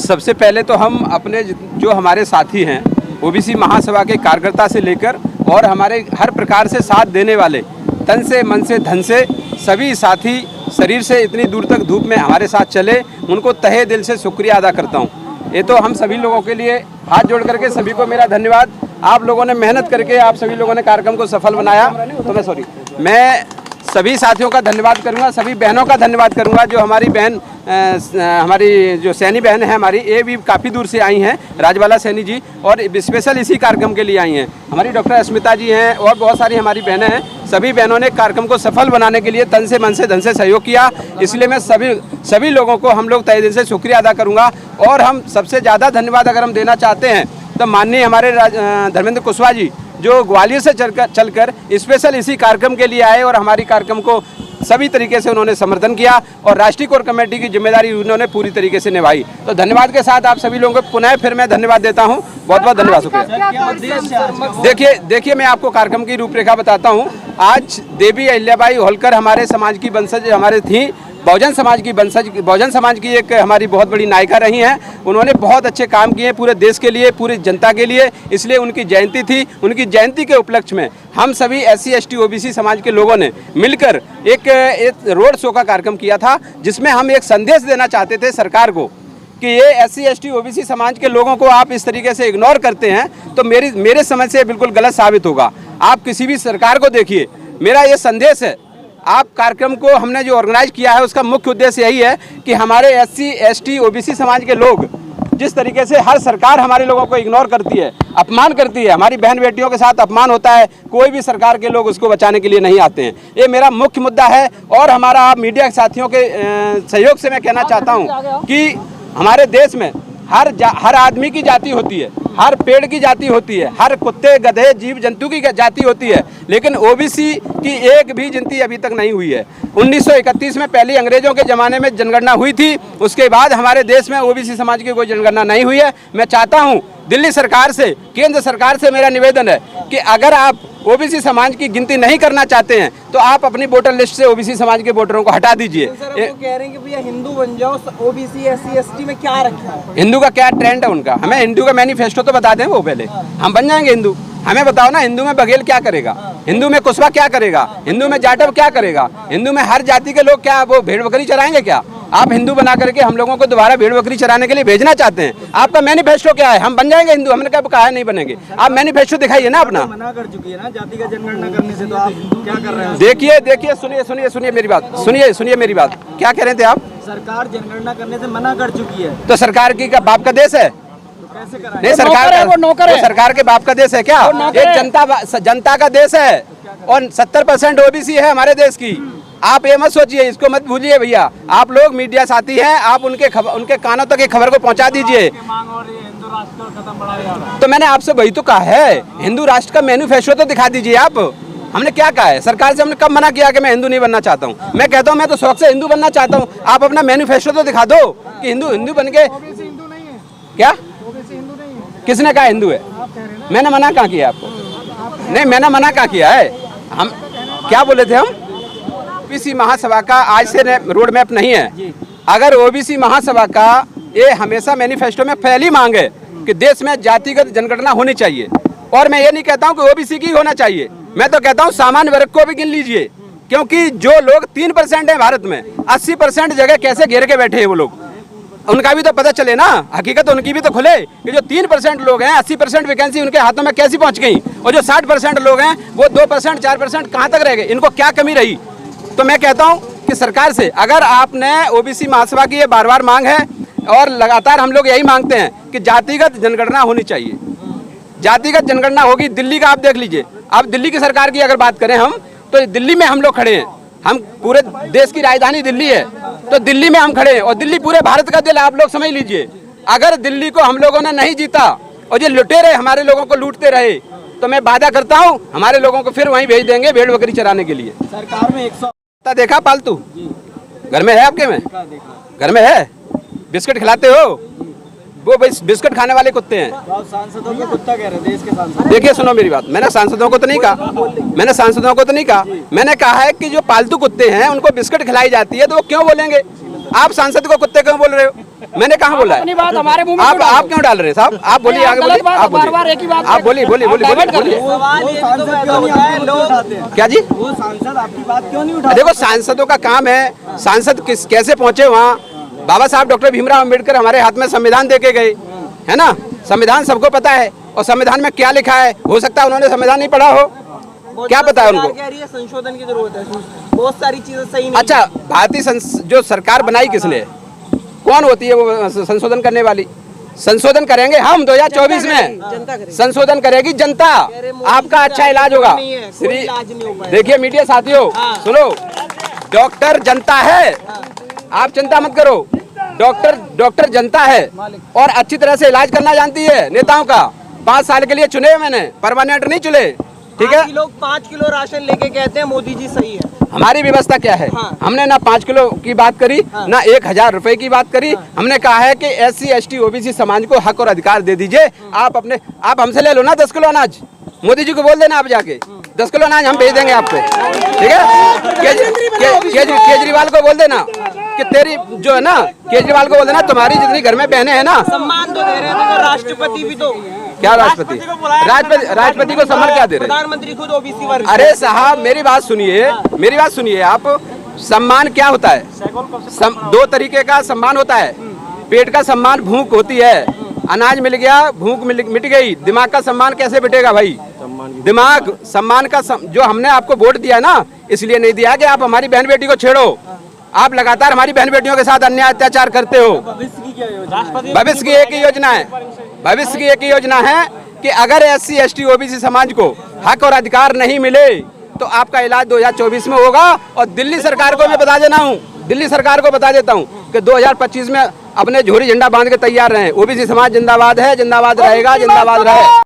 सबसे पहले तो हम अपने जो हमारे साथी हैं ओबीसी महासभा के कार्यकर्ता से लेकर और हमारे हर प्रकार से साथ देने वाले तन से मन से धन से सभी साथी शरीर से इतनी दूर तक धूप में हमारे साथ चले, उनको तहे दिल से शुक्रिया अदा करता हूँ। ये तो हम सभी लोगों के लिए हाथ जोड़ करके सभी को मेरा धन्यवाद। आप लोगों ने मेहनत करके आप सभी लोगों ने कार्यक्रम को सफल बनाया, तो मैं सभी साथियों का धन्यवाद करूंगा, सभी बहनों का धन्यवाद करूंगा। जो हमारी बहन हमारी जो सैनी बहन है हमारी, ये भी काफ़ी दूर से आई हैं, राजबाला सैनी जी, और स्पेशल इसी कार्यक्रम के लिए आई हैं। हमारी डॉक्टर अस्मिता जी हैं और बहुत सारी हमारी बहनें हैं। सभी बहनों ने कार्यक्रम को सफल बनाने के लिए तन से मन से धन से सहयोग किया, इसलिए मैं सभी लोगों को हम लोग तहे दिल से शुक्रिया अदा करूँगा। और हम सबसे ज़्यादा धन्यवाद अगर हम देना चाहते हैं तो माननीय हमारे धर्मेंद्र कुशवाहा जी, जो ग्वालियर से चलकर स्पेशल इसी कार्यक्रम के लिए आए और हमारी कार्यक्रम को सभी तरीके से उन्होंने समर्थन किया और राष्ट्रीय कोर कमेटी की जिम्मेदारी उन्होंने पूरी तरीके से निभाई। तो धन्यवाद के साथ आप सभी लोगों को पुनः फिर मैं धन्यवाद देता हूं। बहुत बहुत धन्यवाद, शुक्रिया। देखिए मैं आपको कार्यक्रम की रूपरेखा बताता हूं। आज देवी अहिल्याबाई होलकर हमारे समाज की वंशज हमारे थी, बहुजन समाज की एक हमारी बहुत बड़ी नायिका रही हैं। उन्होंने बहुत अच्छे काम किए पूरे देश के लिए, पूरी जनता के लिए, इसलिए उनकी जयंती थी। उनकी जयंती के उपलक्ष्य में हम सभी SC ST OBC समाज के लोगों ने मिलकर एक रोड शो का कार्यक्रम किया था, जिसमें हम एक संदेश देना चाहते थे सरकार को कि ये SC ST OBC समाज के लोगों को आप इस तरीके से इग्नोर करते हैं तो मेरे समझ से बिल्कुल गलत साबित होगा। आप किसी भी सरकार को देखिए, मेरा ये संदेश है। आप कार्यक्रम को हमने जो ऑर्गेनाइज किया है उसका मुख्य उद्देश्य यही है कि हमारे SC ST OBC समाज के लोग जिस तरीके से हर सरकार हमारे लोगों को इग्नोर करती है, अपमान करती है, हमारी बहन बेटियों के साथ अपमान होता है, कोई भी सरकार के लोग उसको बचाने के लिए नहीं आते हैं। ये मेरा मुख्य मुद्दा है। और हमारा आप मीडिया साथियों के सहयोग से मैं कहना चाहता हूँ कि हमारे देश में हर आदमी की जाति होती है, हर पेड़ की जाति होती है, हर कुत्ते गधे जीव जंतु की जाति होती है, लेकिन OBC की एक भी गिनती अभी तक नहीं हुई है। 1931 में पहली अंग्रेजों के ज़माने में जनगणना हुई थी, उसके बाद हमारे देश में OBC समाज की कोई जनगणना नहीं हुई है। मैं चाहता हूं दिल्ली सरकार से, केंद्र सरकार से मेरा निवेदन है कि अगर आप OBC समाज की गिनती नहीं करना चाहते हैं तो आप अपनी वोटर लिस्ट से OBC समाज के वोटरों को हटा दीजिए। सर, वो कह रहे हैं कि भैया हिंदू बन जाओ, OBC SC ST में क्या रखा है? हिंदू का क्या ट्रेंड है उनका? हमें हिंदू का मैनिफेस्टो तो बता दें, वो पहले हम बन जाएंगे हिंदू। हमें बताओ ना, हिंदू में बघेल क्या करेगा, हिंदू में कुशवाहा क्या करेगा, हिंदू में जाटव क्या करेगा, हिंदू में हर जाति के लोग क्या वो भेड़ बकरी चराएंगे क्या? आप हिंदू बना करके हम लोगों को दोबारा भेड़ बकरी चराने के लिए भेजना चाहते हैं? आपका मैनिफेस्टो क्या है? हम बन जाएंगे हिंदू, हमने कहा है नहीं बनेंगे। आप मैनिफेस्टो दिखाइए ना अपना। मना कर चुकी है ना जाति का जनगणना करने से, तो आप क्या कर रहे हैं? देखिए सुनिए मेरी बात, सुनिए मेरी बात। क्या कह रहे थे आप? सरकार जनगणना करने से मना कर चुकी है। तो सरकार की का बाप का देश है? नहीं, सरकार के बाप का देश है क्या? ये जनता का देश है और 70% OBC है हमारे देश की। आप ये मत सोचिए, इसको मत भूलिए भैया। आप लोग मीडिया साथी हैं, आप उनके कानों तक ये खबर को पहुंचा दीजिए। तो मैंने आपसे वही तो कहा है, हिंदू राष्ट्र का मैनिफेस्टो तो दिखा दीजिए आप। हमने क्या कहा है? सरकार से हमने कब मना किया कि मैं हिंदू नहीं बनना चाहता हूँ? मैं कहता हूँ मैं तो शौक से हिंदू बनना चाहता हूँ। आप अपना मैनिफेस्टो तो दिखा दो कि हिंदू बन के। क्या किसने कहा हिंदू है? मैंने मना कहाँ किया आपको? नहीं, मैंने मना कहाँ किया है? हम क्या बोले थे? हम OBC महासभा का आज से रोड मैप नहीं है। अगर OBC महासभा का ये हमेशा मैनिफेस्टो में पहली मांग है कि देश में जातिगत जनगणना होनी चाहिए। और मैं ये नहीं कहता हूँ कि OBC की होना चाहिए, मैं तो कहता हूँ सामान्य वर्ग को भी गिन लीजिए, क्योंकि जो लोग 3% है भारत में, 80% जगह कैसे घेर के बैठे हैं वो लोग, उनका भी तो पता चले ना, हकीकत उनकी भी तो खुले कि जो 3% लोग हैं 80% वैकेंसी उनके हाथों में कैसी पहुंच गई, और जो 60% लोग हैं वो 2% 4% कहां तक रह गए? इनको क्या कमी रही? तो मैं कहता हूं कि सरकार से अगर आपने OBC महासभा की ये बार मांग है और लगातार हम लोग यही मांगते हैं कि जातिगत जनगणना होनी चाहिए। जातिगत जनगणना होगी, दिल्ली का आप देख लीजिए। अब दिल्ली की सरकार की अगर बात करें हम, तो दिल्ली में हम लोग खड़े हैं, हम पूरे देश की राजधानी दिल्ली है, तो दिल्ली में हम खड़े हैं और दिल्ली पूरे भारत का दिल, आप लोग समझ लीजिए। अगर दिल्ली को हम लोगों ने नहीं जीता और ये लुटेरे हमारे लोगों को लूटते रहे, तो मैं वादा करता हूं हमारे लोगों को फिर वहीं भेज देंगे भेड़ बकरी चराने के लिए। सरकार में 100 देखा पालतू घर में है? आपके में घर में है? बिस्किट खिलाते हो? वो बिस्किट खाने वाले कुत्ते हैं। सांसदों को कुत्ता कह रहे हैं, देश के सांसद। देखिए सुनो मेरी बात, मैंने सांसदों को तो नहीं कहा, मैंने कहा है कि जो पालतू कुत्ते हैं उनको बिस्किट खिलाई जाती है, तो वो क्यों बोलेंगे? आप सांसद को कुत्ते क्यों बोल रहे हो? मैंने कहाँ बोला अपनी है? बात हमारे मुंह में आप क्यों डाल रहे हैं साहब? आप बोलिए, आप आगे गलत बोलिए, बात आप बार-बार एक ही बात बोलिए, आप बोलिए, बोलिए, बोलिए, डाइवर्ट कर बोलिए। सवाल ये तो पैदा होता है, लोग क्या जी? वो सांसद आपकी बात क्यों नहीं उठाते? देखो, सांसदों का काम है, सांसद कैसे पहुंचे वहाँ। बाबा साहब डॉक्टर भीमराव अम्बेडकर हमारे हाथ में संविधान दे के गए, है ना? संविधान सबको पता है, और संविधान में क्या लिखा है, हो सकता है उन्होंने संविधान नहीं पढ़ा हो, क्या पता है उनको? कह रही है संशोधन की जरूरत है, बहुत सारी चीजें सही नहीं। अच्छा, भारतीय जो सरकार बनाई किसने, कौन होती है वो संशोधन करने वाली? संशोधन करेंगे हम 2024 में, संशोधन करेगी जनता, आपका अच्छा इलाज होगा। देखिए मीडिया साथियों, सुनो, डॉक्टर जनता है, आप चिंता मत करो। डॉक्टर जनता है और अच्छी तरह से इलाज करना जानती है। नेताओं का 5 साल के लिए चुने मैंने, परमानेंट नहीं चुने, ठीक है? लोग 5 किलो राशन लेके कहते हैं मोदी जी सही है। हमारी व्यवस्था क्या है? हाँ। हमने ना 5 किलो की बात करी, ना 1000 रुपए की बात करी। हमने कहा है कि SC ST OBC समाज को हक और अधिकार दे दीजिए। आप हमसे ले लो ना 10 किलो अनाज, मोदी जी को बोल देना आप जाके 10 किलो अनाज हम भेज देंगे आपको, ठीक है? केजरीवाल को बोल देना कि तेरी जो है ना, केजरीवाल को बोल देना तुम्हारी जितनी घर में बहनें हैं ना, सम्मान तो दे रहे हैं, तो राष्ट्रपति भी तो क्या राष्ट्रपति को सम्मान क्या दे रहे हैं? प्रधानमंत्री खुद ओबीसी वर्ग। अरे साहब मेरी बात सुनिए आप। सम्मान क्या होता है? 2 तरीके का सम्मान होता है। पेट का सम्मान भूख होती है, अनाज मिल गया, भूख मिट गई। दिमाग का सम्मान कैसे मिटेगा भाई? दिमाग सम्मान का जो हमने आपको वोट दिया ना, इसलिए नहीं दिया कि आप हमारी बहन बेटी को छेड़ो। आप लगातार हमारी बहन बेटियों के साथ अन्याय अत्याचार करते हो। भविष्य की एक ही योजना है, भविष्य की एक ही योजना है कि अगर SC ST OBC समाज को हक और अधिकार नहीं मिले तो आपका इलाज 2024 में होगा। और दिल्ली सरकार को मैं बता देना हूँ, दिल्ली सरकार को बता देता हूँ कि 2025 में अपने झोरी झंडा बांध के तैयार रहें। OBC समाज जिंदाबाद है, जिंदाबाद रहेगा, जिंदाबाद रहे।